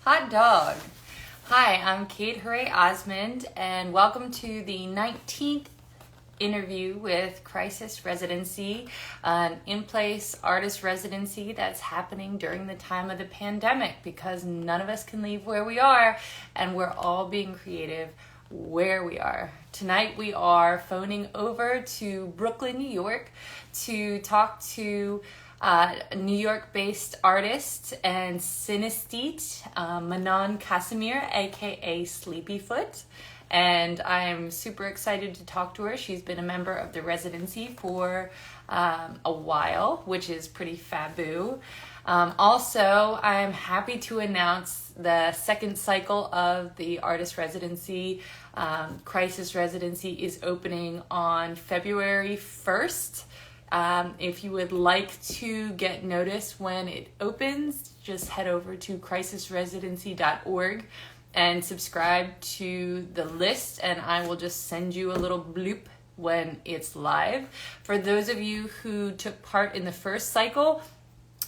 Hot dog. Hi, I'm Kate Hooray Osmond, and welcome to the 19th interview with CRISIS Residency, an in-place artist residency that's happening during the time of the pandemic because none of us can leave where we are, and we're all being creative where we are. Tonight we are phoning over to Brooklyn, New York to talk to New York-based artist and synesthete Manon Casimir, aka Sleepyfoot. And I'm super excited to talk to her. She's been a member of the residency for a while, which is pretty faboo. Also, I'm happy to announce the second cycle of the artist residency. Crisis Residency is opening on February 1st. If you would like to get notice when it opens, just head over to crisisresidency.org and subscribe to the list, and I will just send you a little bloop when it's live. For those of you who took part in the first cycle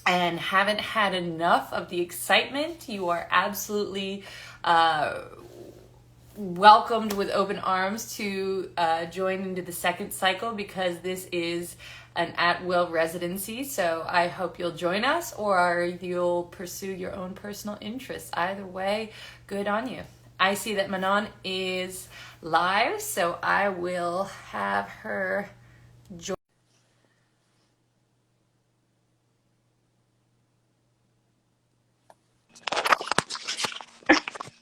and haven't had enough of the excitement, you are absolutely welcomed with open arms to join into the second cycle, because this is an at-will residency. So I hope you'll join us, or you'll pursue your own personal interests. Either way, good on you. I see that Manon is live, so I will have her join.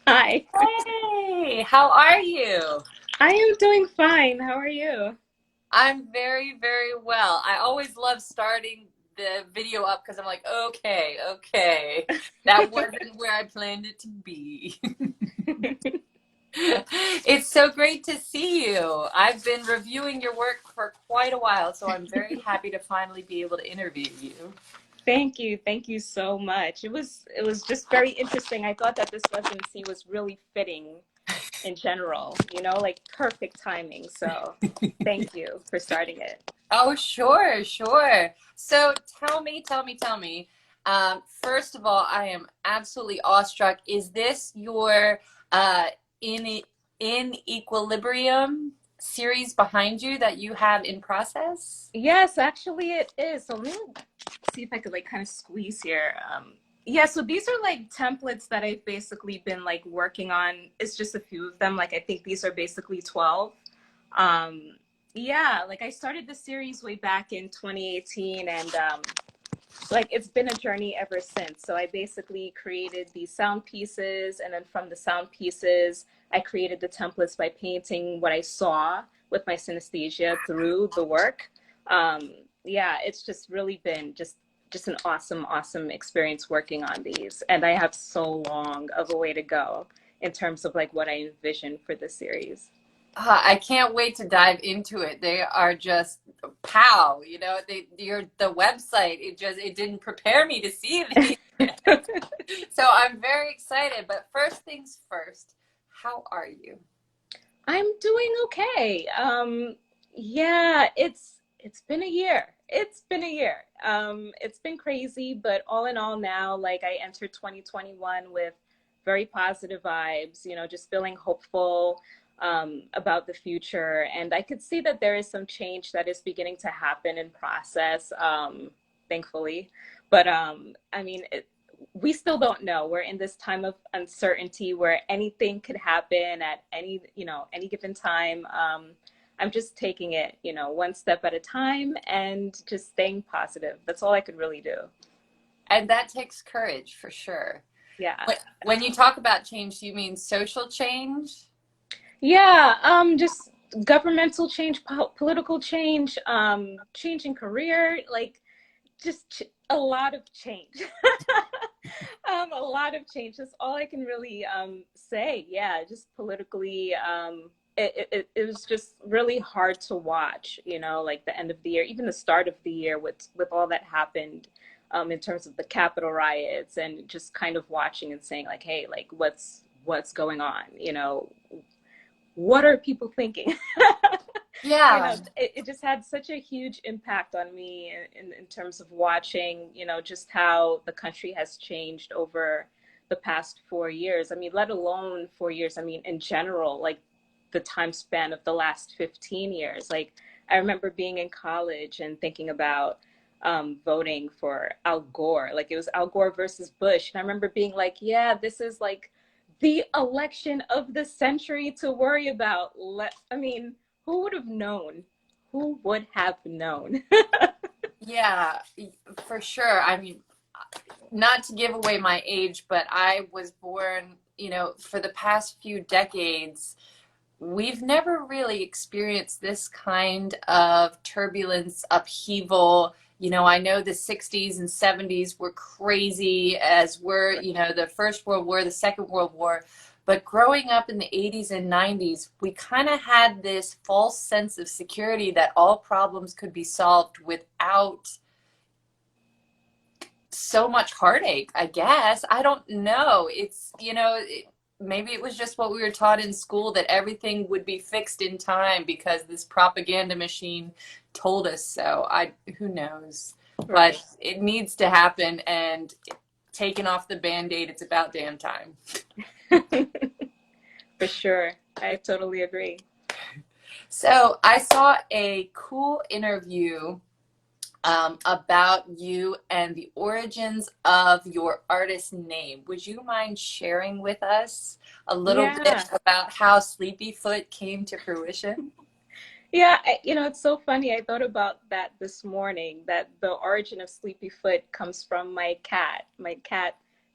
Hi. Hey, how are you? I am doing fine. How are you? I'm very, very well. I always love starting the video up because I'm like, okay, that wasn't where I planned it to be. It's so great to see you. I've been reviewing your work for quite a while, so I'm very happy to finally be able to interview you. Thank you. Thank you so much. It was just very interesting. I thought that this residency was really fitting in general, like perfect timing. So thank you for starting it. Oh, sure, sure. So tell me. First of all, I am absolutely awestruck. Is this your in in Equilibrium series behind you that you have in process? Yes, actually it is. So let me see if I could like kind of squeeze here. Yeah, so these are like templates that I've basically been like working on. It's just a few of them. Like I think these are basically 12. Um, yeah, like I started the series way back in 2018, and like it's been a journey ever since. So I basically created these sound pieces, and then from the sound pieces, I created the templates by painting what I saw with my synesthesia through the work. Um, yeah, it's just really been just an awesome experience working on these, and I have so long of a way to go in terms of like what I envision for this series. I can't wait to dive into it. They are just pow, the website, it didn't prepare me to see these. So I'm very excited, but first things first, how are you? I'm doing okay. Yeah, it's been a year. It's been a year. It's been crazy, but all in all now, like I entered 2021 with very positive vibes, just feeling hopeful about the future. And I could see that there is some change that is beginning to happen in process, thankfully. But I mean, we still don't know. We're in this time of uncertainty where anything could happen at any given time. I'm just taking it, one step at a time and just staying positive. That's all I could really do. And that takes courage for sure. Yeah. When you talk about change, do you mean social change? Yeah. Just governmental change, political change, change in career, like just a lot of change. A lot of change. That's all I can really say. Yeah, just politically, it was just really hard to watch. Like the end of the year, even the start of the year, with all that happened, in terms of the Capitol riots, and just kind of watching and saying like, hey, like what's going on? What are people thinking? Yeah. It just had such a huge impact on me in terms of watching, just how the country has changed over the past 4 years. I mean, let alone 4 years. I mean, in general, like the time span of the last 15 years. Like, I remember being in college and thinking about voting for Al Gore. Like, it was Al Gore versus Bush. And I remember being like, yeah, this is like the election of the century to worry about. I mean, who would have known? Who would have known? Yeah, for sure. I mean, not to give away my age, but I was born, for the past few decades, we've never really experienced this kind of turbulence, upheaval. I know the 60s and 70s were crazy, as were, the First World War, the Second World War. But growing up in the 80s and 90s, we kind of had this false sense of security that all problems could be solved without so much heartache, I guess. I don't know. Maybe it was just what we were taught in school, that everything would be fixed in time because this propaganda machine told us so. Who knows? Right. But it needs to happen, and taking off the Band-Aid, it's about damn time. For sure. I totally agree. So I saw a cool interview about you and the origins of your artist name. Would you mind sharing with us a little Yeah. bit about how Sleepyfoot came to fruition? Yeah, it's so funny. I thought about that this morning, that the origin of Sleepyfoot comes from my cat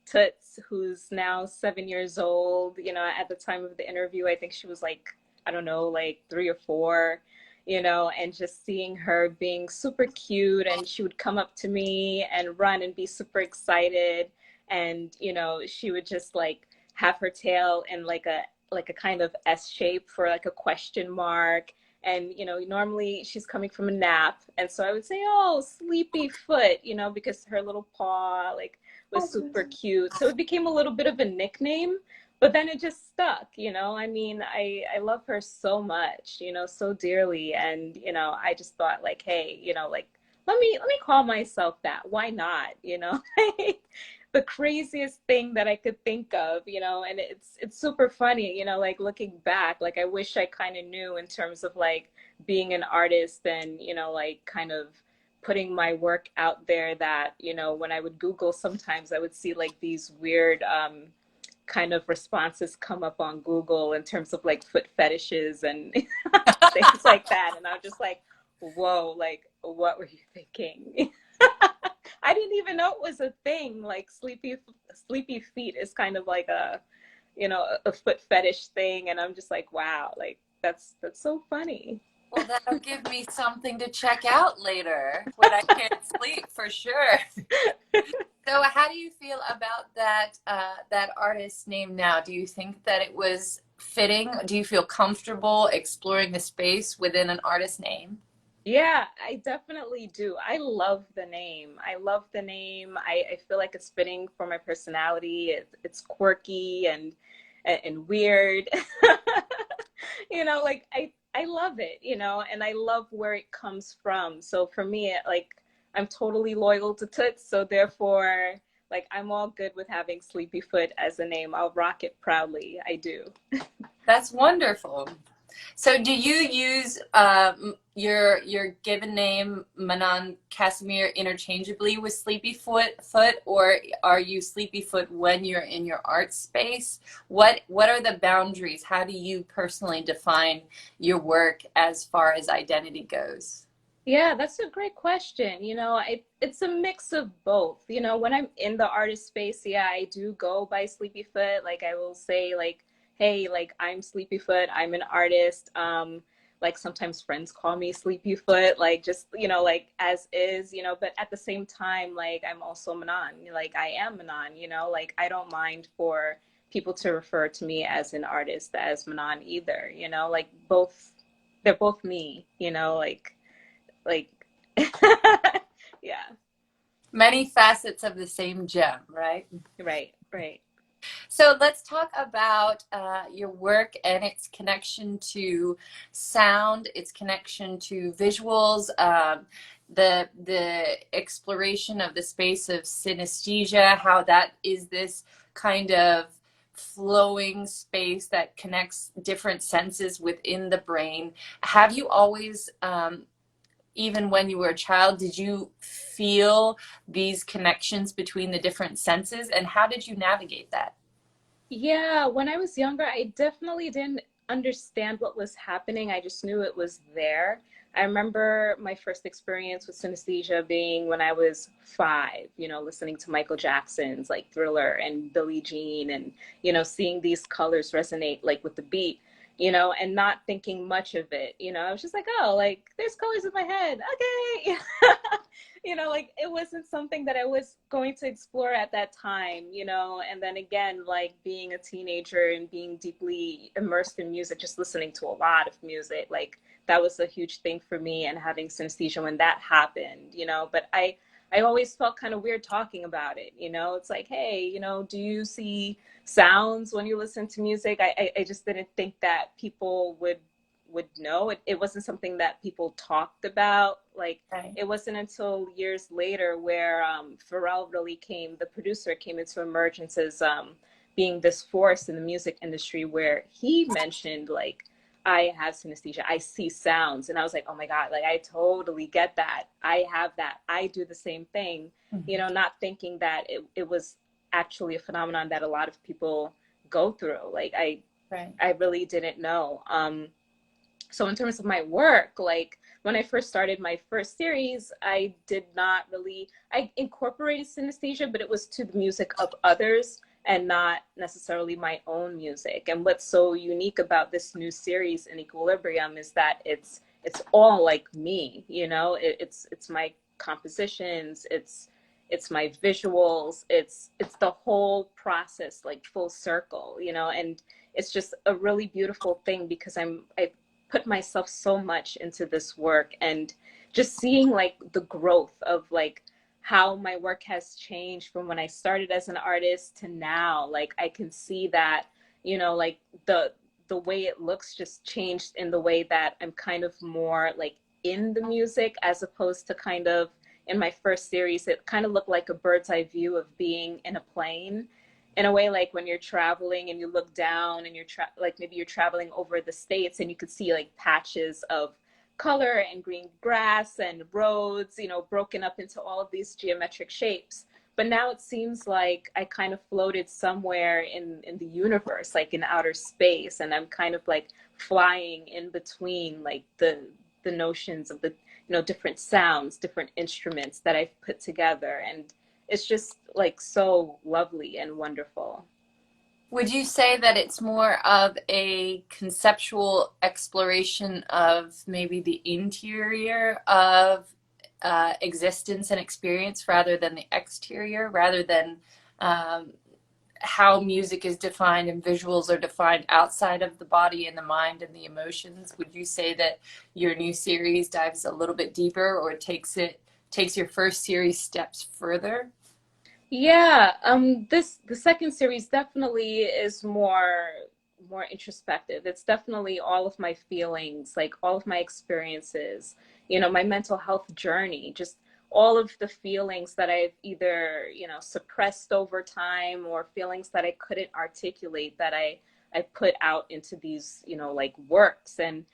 Toots, who's now 7 years old. At the time of the interview, I think she was like, I don't know, like 3 or 4, and just seeing her being super cute, and she would come up to me and run and be super excited. And, she would just like have her tail in like a kind of S shape for like a question mark. And normally she's coming from a nap, and so I would say, oh, sleepy foot, because her little paw like was super cute, so it became a little bit of a nickname. But then it just stuck. I mean, I love her so much, so dearly. And I just thought like, hey, like, let me call myself that. Why not? The craziest thing that I could think of, and it's super funny, like looking back, like I wish I kind of knew in terms of like being an artist and, like kind of putting my work out there, that, when I would Google, sometimes I would see like these weird kind of responses come up on Google in terms of like foot fetishes and things like that. And I'm just like, whoa, like, what were you thinking? I didn't even know it was a thing. Like sleepy feet is kind of like a foot fetish thing, and I'm just like, wow, like that's so funny. Well, that'll give me something to check out later when I can't sleep, for sure. So, how do you feel about that artist's name now? Do you think that it was fitting? Do you feel comfortable exploring the space within an artist name? Yeah, I definitely do. I love the name. I love the name. I feel like it's fitting for my personality. It's quirky and weird. Like I love it, and I love where it comes from. So for me, like I'm totally loyal to Toots, so therefore, like I'm all good with having Sleepyfoot as a name. I'll rock it proudly. I do. That's wonderful. So, do you use your given name, Manan Casimir, interchangeably with Sleepyfoot, or are you Sleepyfoot when you're in your art space? What are the boundaries? How do you personally define your work as far as identity goes? Yeah, that's a great question. It's a mix of both. When I'm in the artist space, yeah, I do go by Sleepyfoot. Like I will say like, hey, like I'm Sleepyfoot, I'm an artist. Like sometimes friends call me Sleepyfoot, like just, like as is, but at the same time, like I'm also Manan. Like I am Manan, like I don't mind for people to refer to me as an artist, as Manan either, like both, they're both me, like yeah. Many facets of the same gem, right? Right, right. So let's talk about your work and its connection to sound, its connection to visuals, the exploration of the space of synesthesia, how that is this kind of flowing space that connects different senses within the brain. Have you always, even when you were a child, did you feel these connections between the different senses, and how did you navigate that? Yeah, when I was younger, I definitely didn't understand what was happening. I just knew it was there. I remember my first experience with synesthesia being when I was 5, listening to Michael Jackson's like Thriller and Billie Jean and, seeing these colors resonate like with the beat, and not thinking much of it. I was just like, oh, like there's colors in my head. Okay. Like it wasn't something that I was going to explore at that time, and then again, like being a teenager and being deeply immersed in music, just listening to a lot of music, like that was a huge thing for me, and having synesthesia when that happened, but I always felt kind of weird talking about it, it's like, hey, do you see sounds when you listen to music? I just didn't think that people would know. It wasn't something that people talked about. Like Right. it wasn't until years later where Pharrell really the producer came into emergence as being this force in the music industry, where he mentioned like, I have synesthesia, I see sounds. And I was like, oh my God, like I totally get that. I have that. I do the same thing, Mhm. not thinking that it was actually a phenomenon that a lot of people go through. Like Right. I really didn't know. So in terms of my work, like when I first started my first series, I did not really, I incorporated synesthesia, but it was to the music of others and not necessarily my own music. And what's so unique about this new series in Equilibrium is that it's all like me, it's my compositions, it's my visuals, it's the whole process, like full circle, and it's just a really beautiful thing because I put myself so much into this work, and just seeing like the growth of like how my work has changed from when I started as an artist to now. Like I can see that, like the way it looks just changed in the way that I'm kind of more like in the music, as opposed to kind of in my first series, it kind of looked like a bird's eye view of being in a plane, in a way, like when you're traveling and you look down and like maybe you're traveling over the states and you could see like patches of color and green grass and roads, broken up into all of these geometric shapes. But now it seems like I kind of floated somewhere in the universe, like in outer space, and I'm kind of like flying in between like the notions of the different sounds, different instruments that I've put together, and it's just like so lovely and wonderful. Would you say that it's more of a conceptual exploration of maybe the interior of existence and experience rather than the exterior, rather than um, how music is defined and visuals are defined outside of the body and the mind and the emotions? Would you say that your new series dives a little bit deeper, or takes your first series steps further? Yeah, the second series definitely is more introspective. It's definitely all of my feelings, like all of my experiences, my mental health journey, just all of the feelings that I've either, suppressed over time, or feelings that I couldn't articulate, that I put out into these, like works. And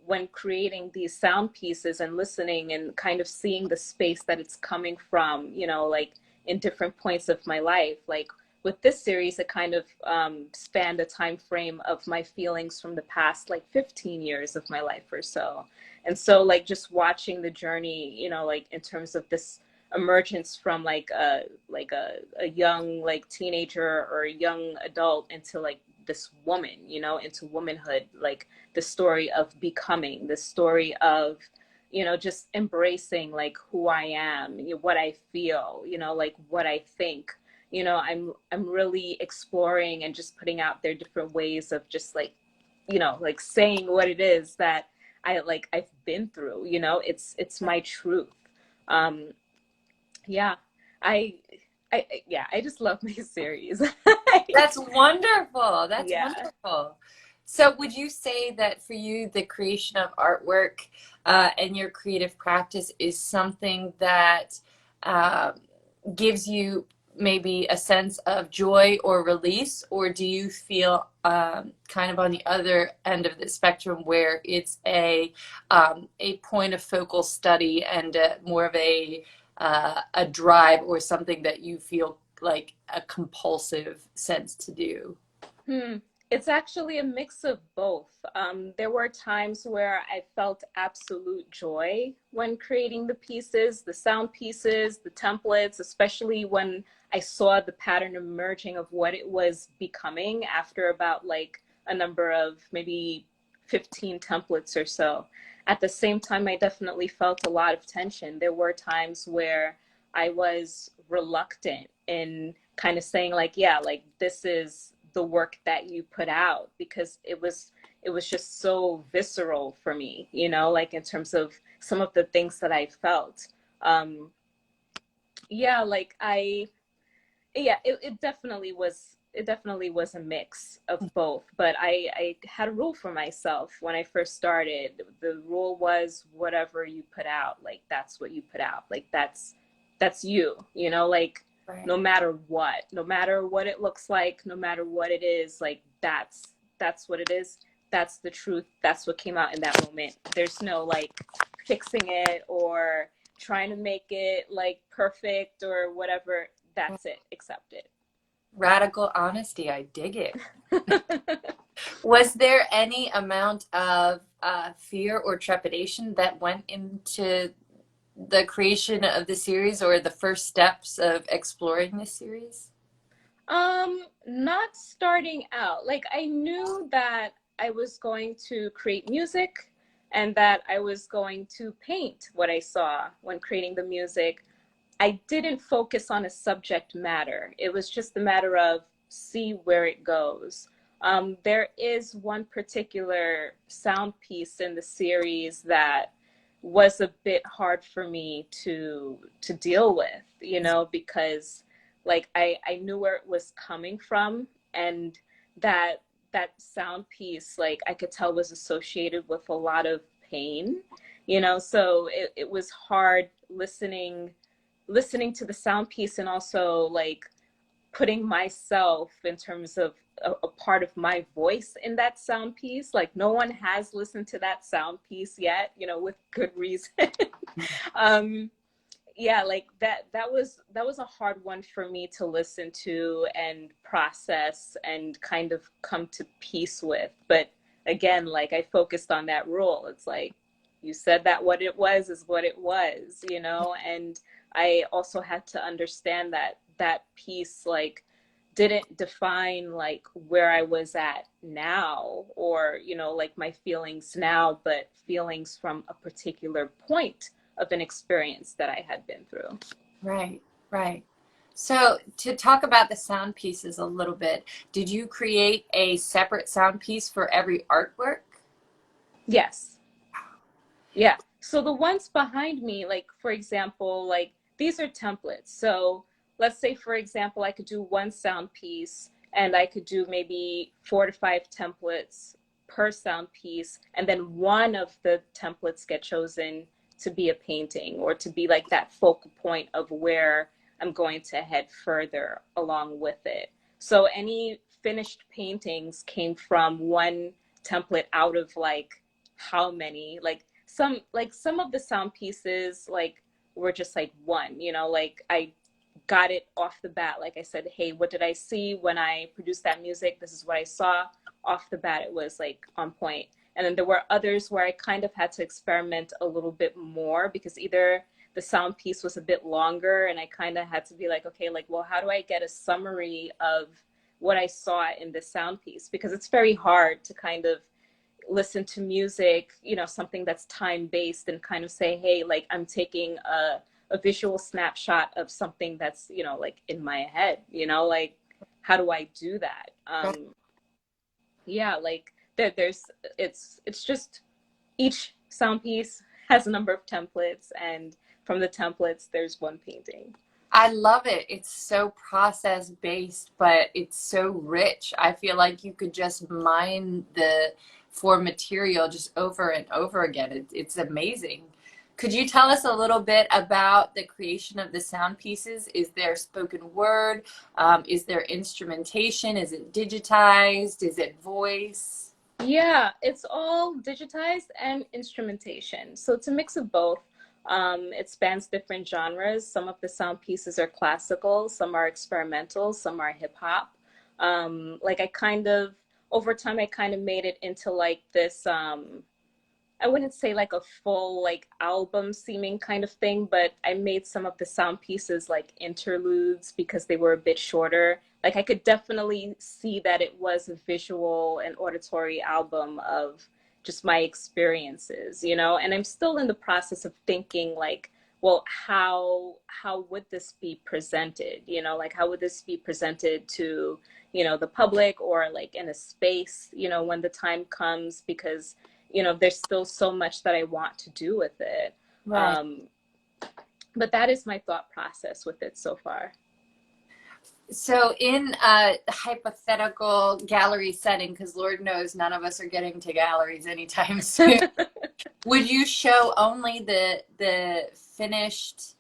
when creating these sound pieces and listening and kind of seeing the space that it's coming from, like in different points of my life. Like with this series, it kind of spanned a time frame of my feelings from the past like 15 years of my life or so. And so like just watching the journey, like in terms of this emergence from like a young like teenager or a young adult into like this woman, into womanhood, like the story of becoming, the story of just embracing like who I am, what I feel, like what I think. I'm really exploring and just putting out there different ways of just like, like saying what it is that I've been through. It's my truth. Um, yeah, I, yeah, I just love my series. That's wonderful. That's Yeah. wonderful. So, would you say that for you, the creation of artwork and your creative practice is something that um gives you maybe a sense of joy or release, or do you feel kind of on the other end of the spectrum where it's a point of focal study and more of a drive or something that you feel like a compulsive sense to do? Hmm. It's actually a mix of both. There were times where I felt absolute joy when creating the pieces, the sound pieces, the templates, especially when I saw the pattern emerging of what it was becoming after about like a number of maybe 15 templates or so. At the same time, I definitely felt a lot of tension. There were times where I was reluctant in kind of saying like, yeah, like this is the work that you put out, because it was just so visceral for me, you know, like in terms of some of the things that I felt. Um, yeah, like yeah, it definitely was a mix of both. But I had a rule for myself when I first started. The rule was whatever you put out, like that's what you put out. Like that's you know, like Right. no matter what it looks like, no matter what it is, like that's what it is. That's the truth. That's what came out in that moment. There's no like fixing it or trying to make it like perfect or whatever. That's it. Accept it. Radical honesty, I dig it. Was there any amount of fear or trepidation that went into the creation of the series or the first steps of exploring this series? Not starting out. Like I knew that I was going to create music and that I was going to paint what I saw when creating the music. I didn't focus on a subject matter. It was just a matter of see where it goes. There is one particular sound piece in the series that was a bit hard for me to deal with, you know, because like I knew where it was coming from, and that that sound piece, like I could tell, was associated with a lot of pain, you know, so it was hard listening to the sound piece and also like putting myself in terms of a part of my voice in that sound piece. Like no one has listened to that sound piece yet, you know, with good reason. um yeah, like that was a hard one for me to listen to and process and kind of come to peace with. But again, like I focused on that rule. It's like you said that what it was is what it was, you know. And I also had to understand that that piece like didn't define like where I was at now, or you know, like my feelings now, but feelings from a particular point of an experience that I had been through. Right, right. So, to talk about the sound pieces a little bit, did you create a separate sound piece for every artwork? Yes. Yeah. So the ones behind me, like for example, like these are templates. So let's say, for example, I could do one sound piece and I could do maybe 4 to 5 templates per sound piece. And then one of the templates get chosen to be a painting or to be like that focal point of where I'm going to head further along with it. So any finished paintings came from one template out of like how many, like some of the sound pieces like were just like one, you know, like I got it off the bat. Like I said, hey, what did I see when I produced that music? This is what I saw. Off the bat, it was like on point. And then there were others where I kind of had to experiment a little bit more because either the sound piece was a bit longer and I kind of had to be like, okay, like, well, how do I get a summary of what I saw in this sound piece? Because it's very hard to kind of listen to music, you know, something that's time based and kind of say, hey, like I'm taking a visual snapshot of something that's, you know, like in my head, you know, like how do I do that? Right. Yeah, like there's it's just each sound piece has a number of templates, and from the templates there's one painting. I love it. It's so process based, but it's so rich. I feel like you could just mine the for material just over and over again. It's amazing. Could you tell us a little bit about the creation of the sound pieces? Is there spoken word? Is there instrumentation? Is it digitized? Is it voice? Yeah, it's all digitized and instrumentation. So it's a mix of both. It spans different genres. Some of the sound pieces are classical, some are experimental, some are hip hop. Like I kind of, over time, I kind of made it into like this, I wouldn't say like a full like album seeming kind of thing, but I made some of the sound pieces like interludes because they were a bit shorter. Like I could definitely see that it was a visual and auditory album of just my experiences, you know? And I'm still in the process of thinking like, well, how would this be presented? You know, like how would this be presented to, you know, the public or like in a space, you know, when the time comes, because you know, there's still so much that I want to do with it. Right. But that is my thought process with it so far. So, in a hypothetical gallery setting, because Lord knows none of us are getting to galleries anytime soon, would you show only the finished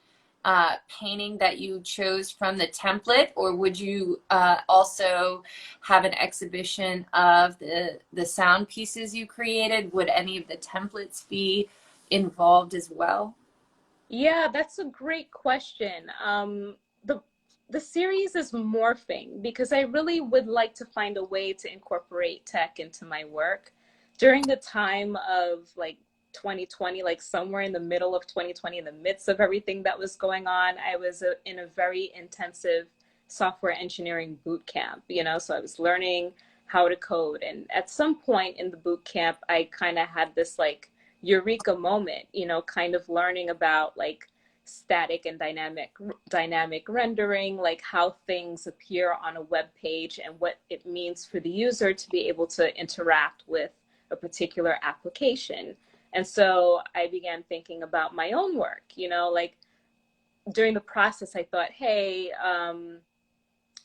painting that you chose from the template, or would you also have an exhibition of the sound pieces you created? Would any of the templates be involved as well? Yeah, that's a great question. The the series is morphing because I really would like to find a way to incorporate tech into my work. During the time of like 2020, like somewhere in the middle of 2020, in the midst of everything that was going on, I was in a very intensive software engineering boot camp, you know, so I was learning how to code. And at some point in the boot camp, I kind of had this like eureka moment, you know, kind of learning about like static and dynamic rendering, like how things appear on a web page and what it means for the user to be able to interact with a particular application. And so I began thinking about my own work, you know, like during the process I thought, hey,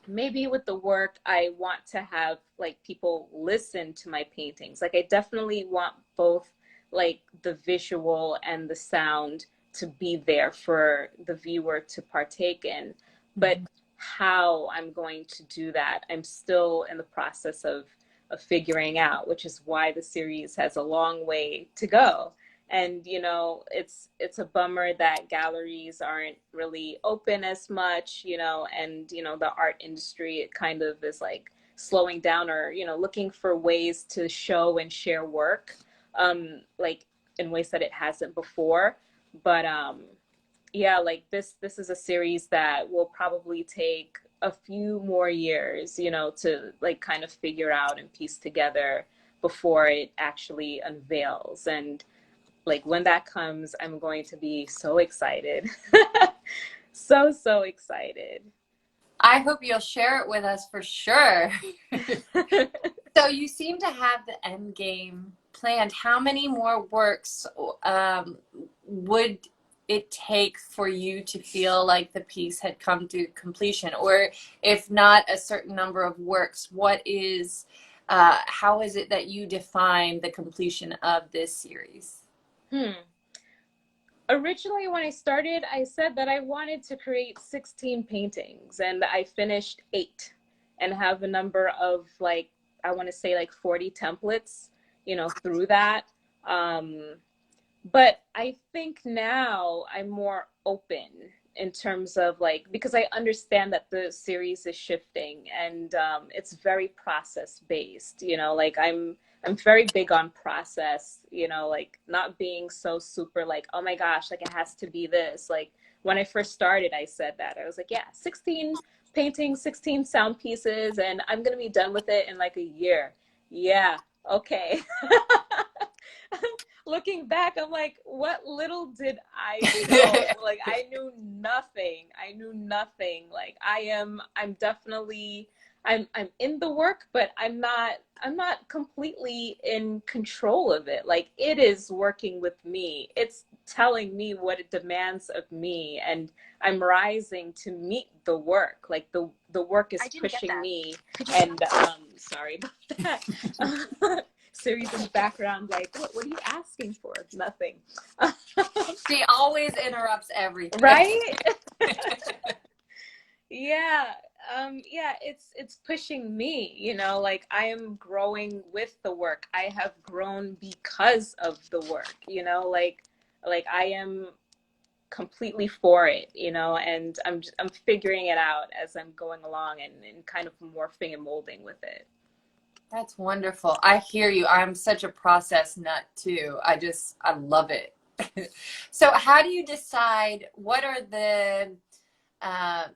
maybe with the work I want to have like people listen to my paintings. Like I definitely want both like the visual and the sound to be there for the viewer to partake in. But how I'm going to do that, I'm still in the process of figuring out, which is why the series has a long way to go. And you know, it's a bummer that galleries aren't really open as much, you know, and you know the art industry, it kind of is like slowing down, or you know, looking for ways to show and share work, like in ways that it hasn't before. But yeah, like this is a series that will probably take a few more years, you know, to like kind of figure out and piece together before it actually unveils. And like when that comes, I'm going to be so excited. So excited. I hope you'll share it with us for sure. So you seem to have the end game planned. How many more works would it take for you to feel like the piece had come to completion? Or if not a certain number of works, how is it that you define the completion of this series? Hmm. Originally, when I started, I said that I wanted to create 16 paintings, and I finished 8 and have a number of like, I want to say like 40 templates, you know, through that. Um, But I think now I'm more open in terms of like, because I understand that the series is shifting and it's very process based, you know, like I'm very big on process, you know, like not being so super like, oh my gosh, like it has to be this. Like when I first started, I said that. I was like, yeah, 16 paintings, 16 sound pieces, and I'm gonna be done with it in like a year. Yeah, okay. Looking back, I'm like, what little did I know? Like, I knew nothing. I knew nothing. Like, I'm definitely, I'm in the work, but I'm not completely in control of it. Like, it is working with me. It's telling me what it demands of me, and I'm rising to meet the work. Like, the work is pushing me, and sorry about that. Siri's in the background, like, what are you asking for? Nothing. She always interrupts everything. Right? Yeah. Yeah, it's pushing me, you know, like I am growing with the work. I have grown because of the work, you know, like I am completely for it, you know, and I'm figuring it out as I'm going along and kind of morphing and molding with it. That's wonderful. I hear you. I'm such a process nut too. I love it. So how do you decide what are the uh,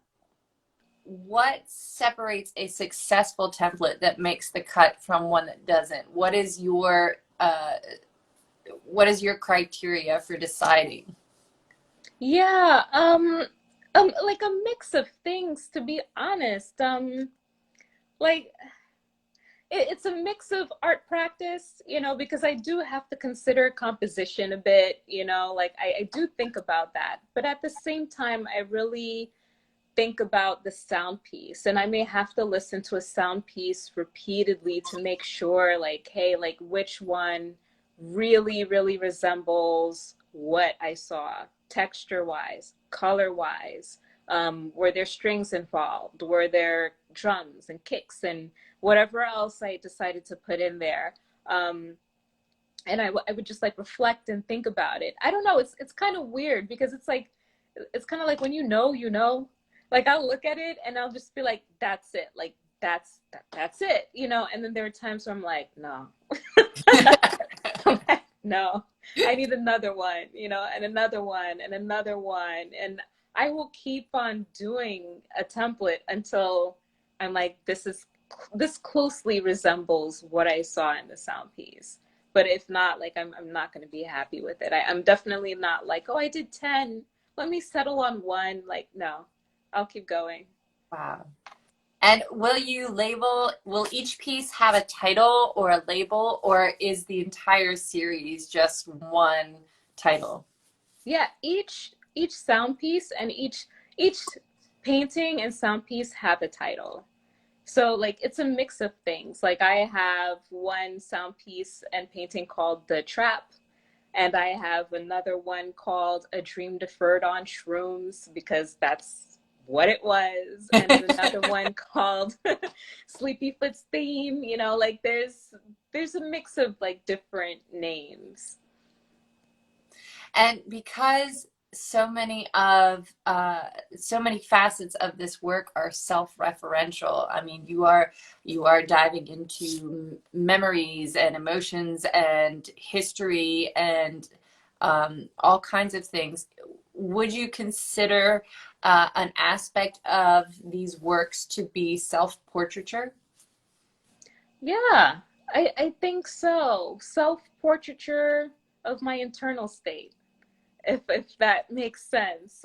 what separates a successful template that makes the cut from one that doesn't? What is your criteria for deciding? Yeah, like a mix of things, to be honest. Like it's a mix of art practice, you know, because I do have to consider composition a bit, you know, like I do think about that. But at the same time, I really think about the sound piece, and I may have to listen to a sound piece repeatedly to make sure, like, hey, like which one really resembles what I saw, texture wise, color wise. Were there strings involved? Were there drums and kicks and whatever else I decided to put in there? Um, and I would just like reflect and think about it. I don't know. It's kind of weird because it's kind of like when you know, like I'll look at it and I'll just be like, that's it. Like that's it, you know. And then there are times where I'm like, no, no, I need another one, you know, and another one and another one. And I will keep on doing a template until I'm like, this closely resembles what I saw in the sound piece. But if not, like I'm not going to be happy with it. I'm definitely not like, oh, I did 10. Let me settle on one. Like, no, I'll keep going. Wow. And will each piece have a title or a label, or is the entire series just one title? Yeah, each sound piece and each painting and sound piece have a title. So like it's a mix of things. Like I have one sound piece and painting called The Trap, and I have another one called A Dream Deferred on Shrooms because that's what it was. And then another one called Sleepyfoot's Theme, you know, like there's a mix of like different names. And because so many facets of this work are self-referential. I mean, you are diving into memories and emotions and history and all kinds of things. Would you consider an aspect of these works to be self-portraiture? Yeah, I think so. Self-portraiture of my internal state, if that makes sense.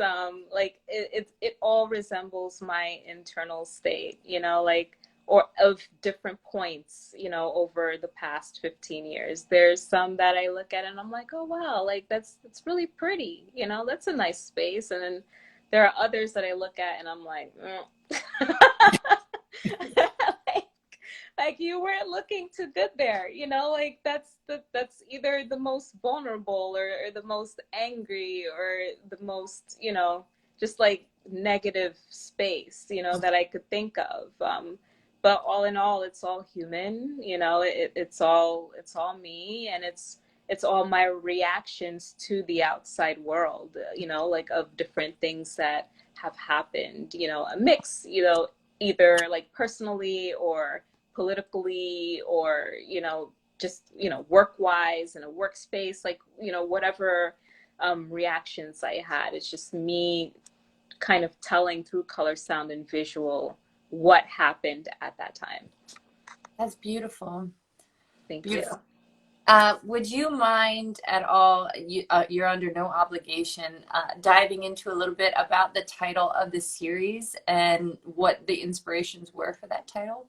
Like it all resembles my internal state, you know, like or of different points, you know, over the past 15 years. There's some that I look at and I'm like, oh wow, like that's really pretty, you know, that's a nice space. And then there are others that I look at and I'm like, like, like you weren't looking too good there, you know, like that's either the most vulnerable or the most angry or the most, you know, just like negative space, you know, that I could think of. But all in all, it's all human, you know, it's all me, and it's all my reactions to the outside world, you know, like of different things that have happened, you know, a mix, you know, either like personally or politically or, you know, just, you know, work wise in a workspace, like, you know, whatever reactions I had. It's just me kind of telling through color, sound, and visual what happened at that time. That's beautiful. Thank you. Beautiful. Would you mind at all, you're under no obligation, diving into a little bit about the title of the series and what the inspirations were for that title?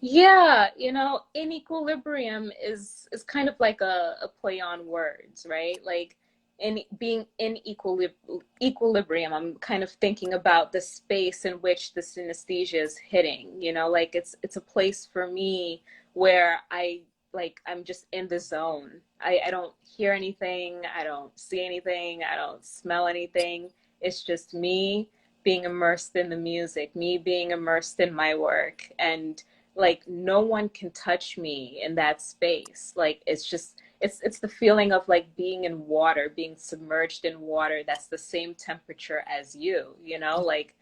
Yeah, you know, in equilibrium is kind of like a play on words, right? Like in being in equilibrium, I'm kind of thinking about the space in which the synesthesia is hitting, you know, like it's a place for me where I like I'm just in the zone. I don't hear anything, I don't see anything, I don't smell anything. It's just me being immersed in the music, me being immersed in my work, and like no one can touch me in that space. Like it's just it's the feeling of like being in water, being submerged in water that's the same temperature as you, you know, like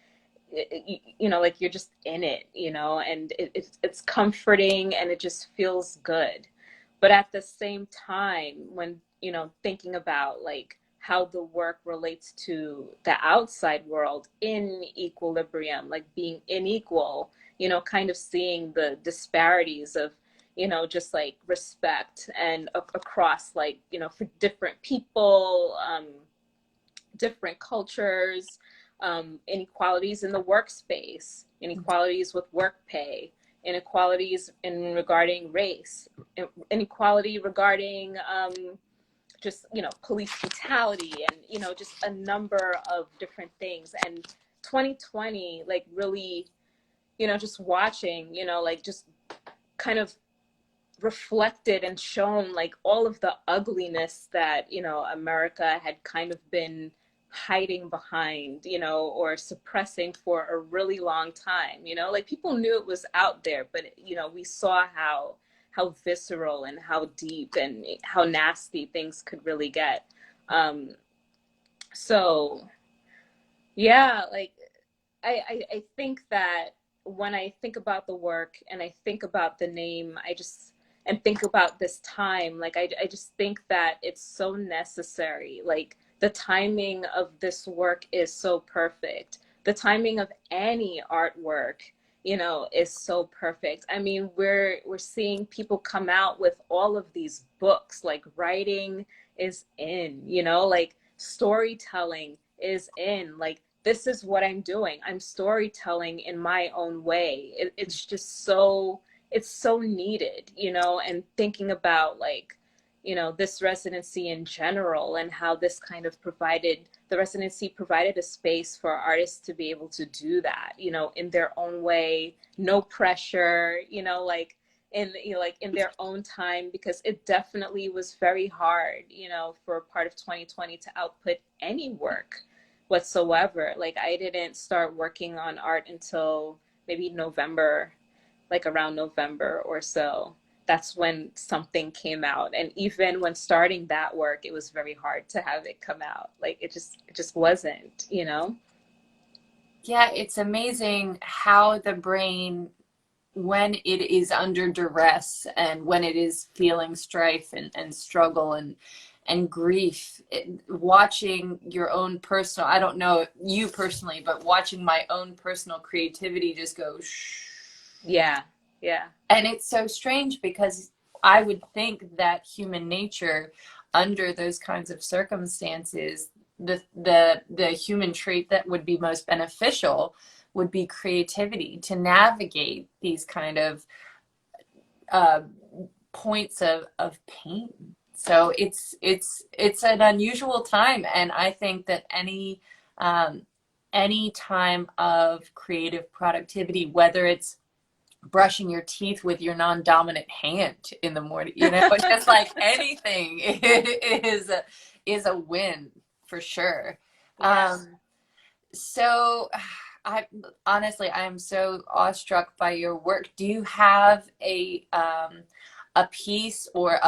you know, like you're just in it, you know, and it's comforting and it just feels good. But at the same time, when, you know, thinking about like how the work relates to the outside world in equilibrium, like being unequal, you know, kind of seeing the disparities of, you know, just like respect and across like, you know, for different people, different cultures, inequalities in the workspace, inequalities with work pay, inequalities in regarding race, inequality regarding just, you know, police brutality, and, you know, just a number of different things. And 2020, like really, you know, just watching, you know, like just kind of reflected and shown like all of the ugliness that, you know, America had kind of been hiding behind, you know, or suppressing for a really long time. You know, like people knew it was out there, but, you know, we saw how visceral and how deep and how nasty things could really get. um so yeah, like I think that when I think about the work and I think about the name, I just, and think about this time, like I just think that it's so necessary. Like the timing of this work is so perfect. The timing of any artwork, you know, is so perfect. I mean, we're seeing people come out with all of these books, like writing is in, you know, like storytelling is in, like this is what I'm doing. I'm storytelling in my own way. It's just so, it's so needed, you know, and thinking about like, you know, this residency in general and how this kind of provided, the residency provided a space for artists to be able to do that, you know, in their own way, no pressure, you know, like in, you know, like in their own time, because it definitely was very hard, you know, for part of 2020 to output any work whatsoever. Like I didn't start working on art until maybe November, like around November or so. That's when something came out. And even when starting that work, it was very hard to have it come out. Like it just wasn't, you know? Yeah, it's amazing how the brain, when it is under duress and when it is feeling strife and struggle and grief, watching your own personal, I don't know you personally, but watching my own personal creativity just go shh. Yeah. Yeah. And it's so strange because I would think that human nature under those kinds of circumstances, the human trait that would be most beneficial would be creativity to navigate these kind of uh, points of pain. So it's an unusual time, and I think that um, any time of creative productivity, whether it's brushing your teeth with your non-dominant hand in the morning, you know, just like anything is a win for sure. Yes. So I honestly, I am so awestruck by your work. Do you have a piece or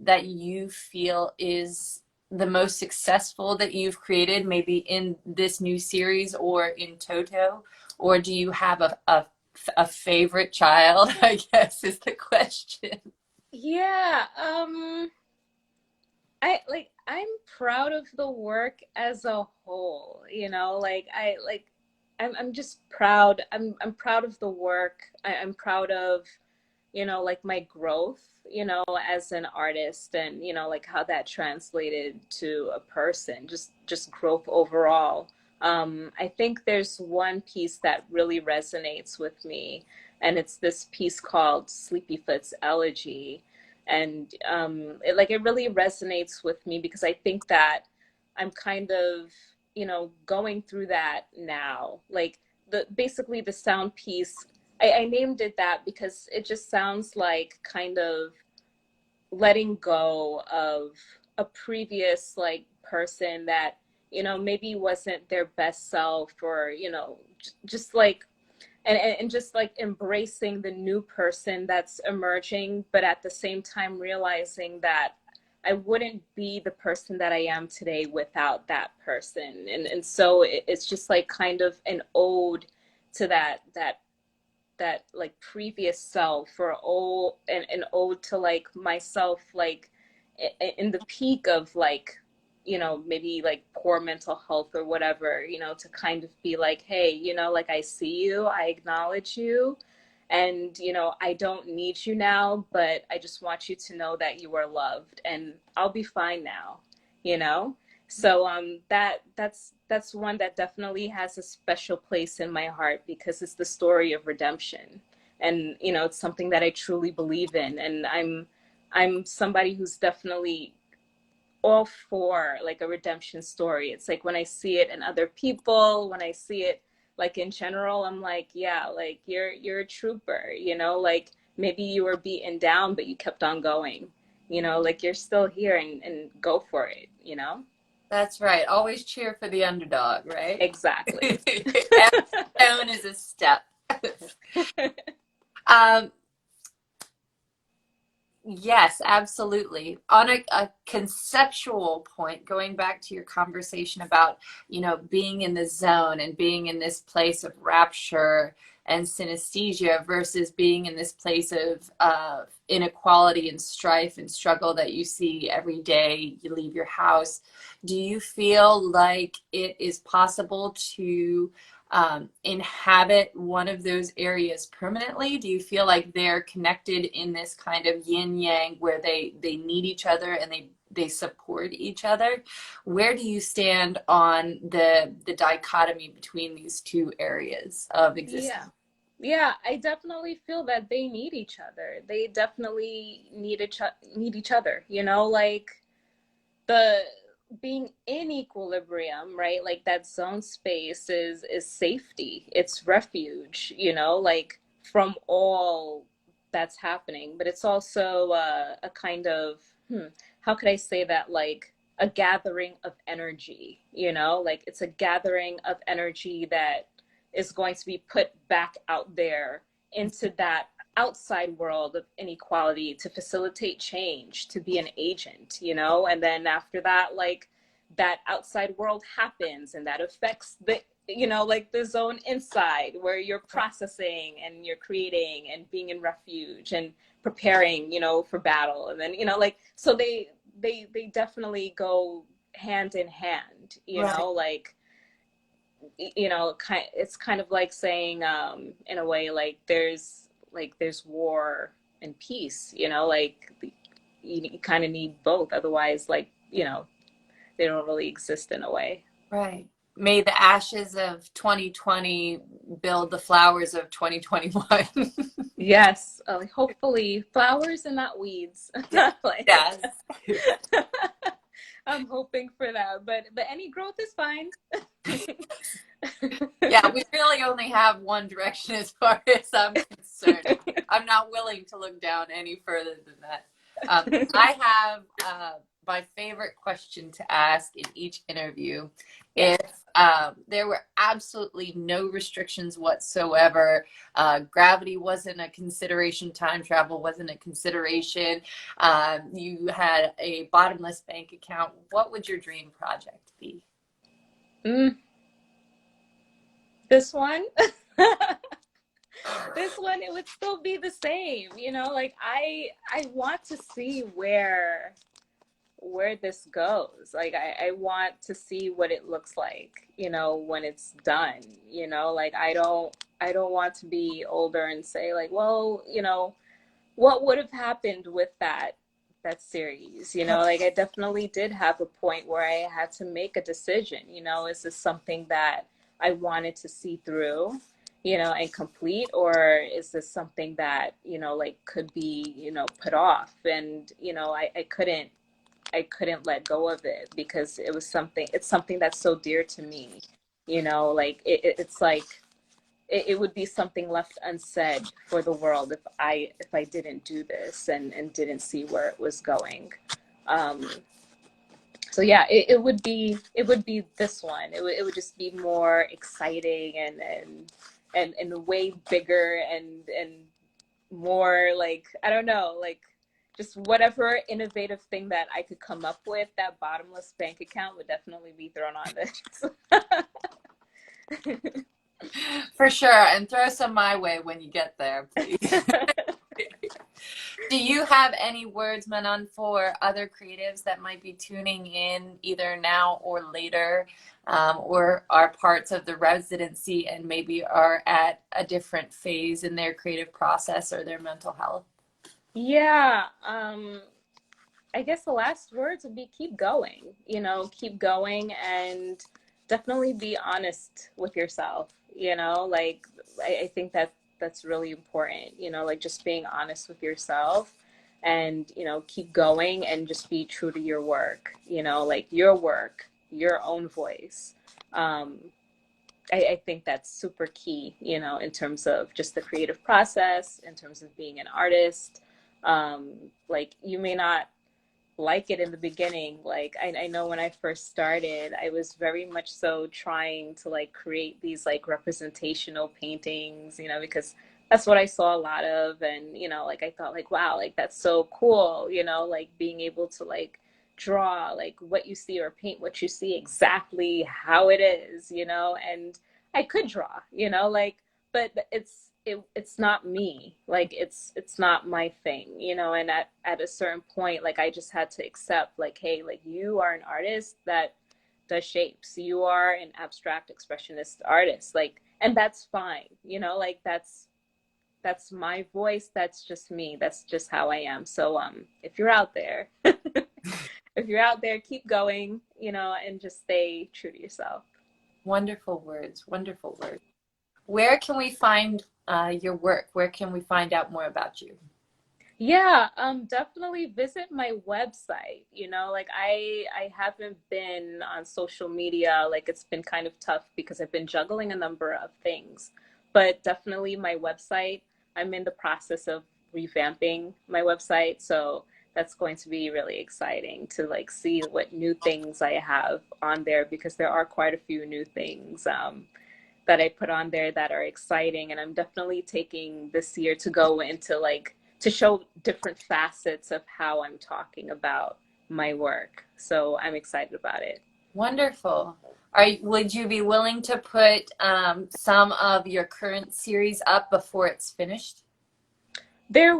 that you feel is the most successful that you've created, maybe in this new series or in Toto? Or do you have a favorite child, I guess is the question. Yeah. I'm proud of the work as a whole, you know, like I'm just proud. I'm proud of the work. I'm proud of, you know, like my growth, you know, as an artist, and, you know, like how that translated to a person, just growth overall. I think there's one piece that really resonates with me, and it's this piece called Sleepyfoot's Elegy. And it really resonates with me because I think that I'm kind of, you know, going through that now. Like the basically the sound piece, I named it that because it just sounds like kind of letting go of a previous like person that, maybe wasn't their best self, or, just like, and just like embracing the new person that's emerging, but at the same time realizing that I wouldn't be the person that I am today without that person. And so it's just like kind of an ode to that like previous self, or old, and an ode to like myself, like in the peak of like, maybe like poor mental health or whatever, to kind of be like, hey, like I see you, I acknowledge you, and I don't need you now, but I just want you to know that you are loved, and I'll be fine now, you know so that's one that definitely has a special place in my heart, because it's the story of redemption, and it's something that I truly believe in, and I'm somebody who's definitely all for like a redemption story. It's like when I see it in other people, when I see it like in general, I'm like, yeah, like you're a trooper, like maybe you were beaten down, but you kept on going, like you're still here, and go for it, That's right. Always cheer for the underdog, right? Exactly. Every stone is a step. um, Yes, absolutely. On a conceptual point, going back to your conversation about, being in the zone and being in this place of rapture and synesthesia versus being in this place of inequality and strife and struggle that you see every day you leave your house. Do you feel like it is possible to inhabit one of those areas permanently? Do you feel like they're connected in this kind of yin yang where they need each other and they support each other? Where do you stand on the dichotomy between these two areas of Yeah. existence? Yeah, I definitely feel that they need each other. They definitely need each other, like the being in equilibrium, right? Like that zone space is safety. It's refuge, like from all that's happening. But it's also a kind of, how could I say that? Like a gathering of energy, like it's a gathering of energy that is going to be put back out there into that outside world of inequality to facilitate change, to be an agent, and then after that, like that outside world happens, and that affects the, like the zone inside where you're processing and you're creating and being in refuge and preparing, for battle. And then, like, so they definitely go hand in hand, Right. like, it's kind of like saying, in a way, like there's war and peace, like you kind of need both, otherwise, like, they don't really exist in a way. Right. May the ashes of 2020 build the flowers of 2021. Yes, hopefully flowers and not weeds. Like, Yes. I'm hoping for that, but any growth is fine. Yeah, we really only have one direction as far as I'm concerned. I'm not willing to look down any further than that. I have my favorite question to ask in each interview. Yes. If there were absolutely no restrictions whatsoever, gravity wasn't a consideration, time travel wasn't a consideration, you had a bottomless bank account, what would your dream project be? Mm, this one. This one, it would still be the same, like I want to see where this goes. Like I want to see what it looks like, when it's done, like I don't want to be older and say like, well, what would have happened with that series, like I definitely did have a point where I had to make a decision, is this something that I wanted to see through, and complete, or is this something that, like could be, put off, and I couldn't let go of it, because it's something that's so dear to me, like it's like it would be something left unsaid for the world if I didn't do this and didn't see where it was going. Um, so yeah, it would be this one. It would just be more exciting and way bigger and more like, I don't know, like just whatever innovative thing that I could come up with, that bottomless bank account would definitely be thrown on this. For sure. And throw some my way when you get there, please. Do you have any words, Manon, for other creatives that might be tuning in either now or later, or are parts of the residency and maybe are at a different phase in their creative process or their mental health? Yeah, I guess the last words would be keep going, keep going and definitely be honest with yourself, like I think that that's really important, like just being honest with yourself and, keep going and just be true to your work, your work, your own voice. Um, I think that's super key, in terms of just the creative process, in terms of being an artist. Like you may not like it in the beginning. Like I know when I first started, I was very much so trying to like create these like representational paintings, because that's what I saw a lot of. And, like I thought like, wow, like that's so cool, like being able to like draw like what you see or paint what you see exactly how it is, and I could draw, like, but it's not me, like it's not my thing, and at a certain point like I just had to accept like, hey, like you are an artist that does shapes, you are an abstract expressionist artist, like, and that's fine, like that's my voice, that's just me, that's just how I am. So if you're out there if you're out there, keep going, and just stay true to yourself. Wonderful words. Wonderful words. Where can we find your work? Where can we find out more about you? Yeah, definitely visit my website. Like I haven't been on social media. Like it's been kind of tough because I've been juggling a number of things. But definitely my website. I'm in the process of revamping my website, so that's going to be really exciting to like see what new things I have on there because there are quite a few new things. That I put on there that are exciting. And I'm definitely taking this year to go into like to show different facets of how I'm talking about my work. So I'm excited about it. Wonderful. Would you be willing to put some of your current series up before it's finished? There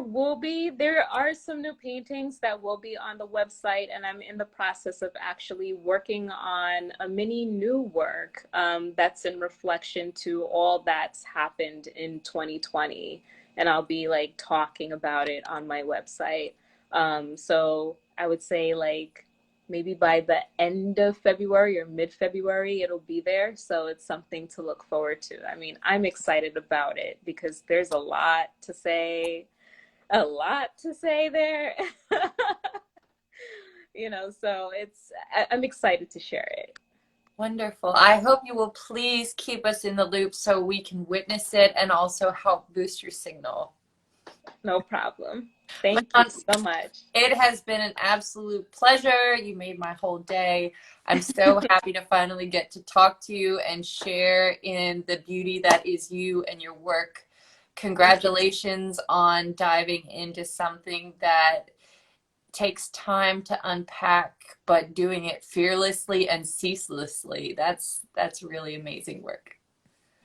are some new paintings that will be on the website, and I'm in the process of actually working on a mini new work that's in reflection to all that's happened in 2020. And I'll be like talking about it on my website. So I would say like maybe by the end of February or mid-February, it'll be there. So it's something to look forward to. I mean, I'm excited about it because there's a lot to say there. So I'm excited to share it. Wonderful. I hope you will please keep us in the loop so we can witness it and also help boost your signal. No problem. Thank you Manon, so much. it has been an absolute pleasure. You made my whole day. I'm so happy to finally get to talk to you and share in the beauty that is you and your work. Congratulations on diving into something that takes time to unpack, but doing it fearlessly and ceaselessly. That's really amazing work.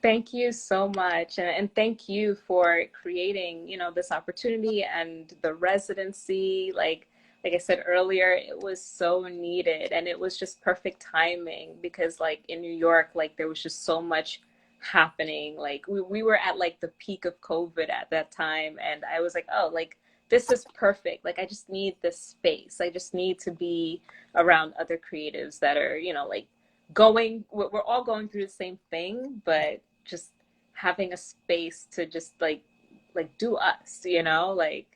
Thank you so much. And thank you for creating, this opportunity and the residency. Like I said earlier, it was so needed and it was just perfect timing because like in New York, like there was just so much happening. Like we were at like the peak of COVID at that time. And I was like, oh, like this is perfect. Like I just need this space. I just need to be around other creatives that are, like we're all going through the same thing, but just having a space to just like do us, like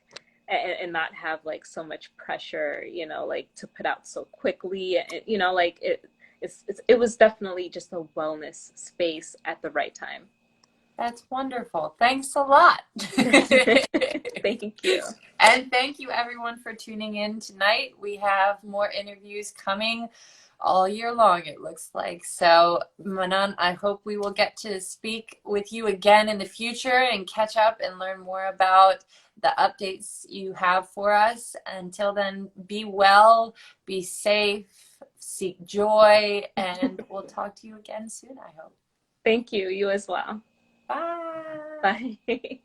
and not have like so much pressure, like to put out so quickly, like it was definitely just a wellness space at the right time. That's wonderful. Thanks a lot. Thank you. And thank you everyone for tuning in tonight. We have more interviews coming all year long, it looks like. So, Manan, I hope we will get to speak with you again in the future and catch up and learn more about the updates you have for us. Until then, be well, be safe, seek joy, and we'll talk to you again soon, I hope. Thank you. You as well. Bye. Bye.